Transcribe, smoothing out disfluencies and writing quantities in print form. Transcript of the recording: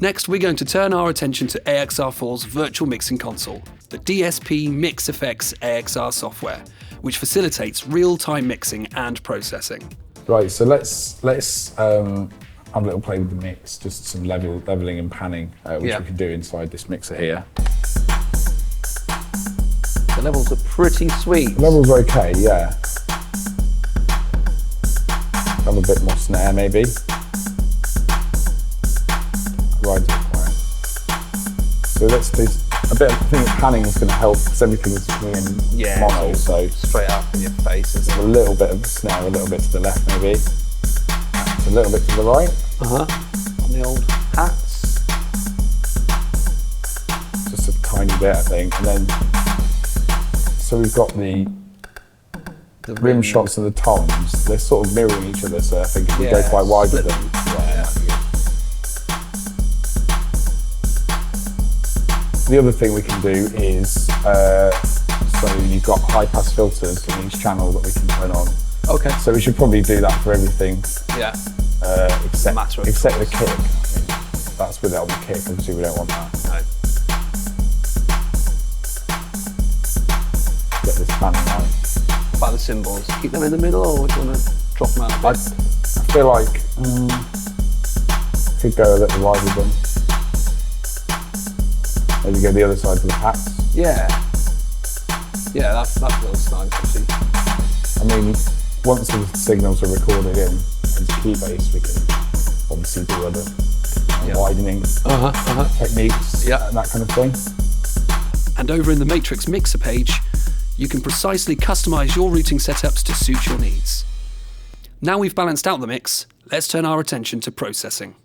Next, we're going to turn our attention to AXR4's virtual mixing console, the dspMixFX AXR software, which facilitates real-time mixing and processing. Right, so let's have a little play with the mix, just some leveling and panning, which we can do inside this mixer here. The levels are pretty sweet. The levels are okay, yeah. Have a bit more snare maybe. Rides it quiet. So let's do a bit of, I think panning is going to help because everything is coming in mono, so straight up in your face. A little bit of snare, a little bit to the left maybe. A little bit to the right. On the old hats. Just a tiny bit, I think, and then so we've got the rim shots and the toms. They're sort of mirroring each other, so I think if we go quite wide with them, The other thing we can do is, so you've got high pass filters in each channel that we can turn on. Okay. So we should probably do that for everything. Yeah. Except the kick. I mean, that's without the kick, obviously we don't want that. No. Get this panning right. About the cymbals, keep them in the middle or do you want to drop them out a bit? I feel like could go a little wide with them. Maybe go the other side to the hats. Yeah. Yeah, that feels nice actually. I mean, once the signals are recorded in as Keybase, we can obviously do other widening techniques and that kind of thing. And over in the Matrix Mixer page, you can precisely customize your routing setups to suit your needs. Now we've balanced out the mix, let's turn our attention to processing.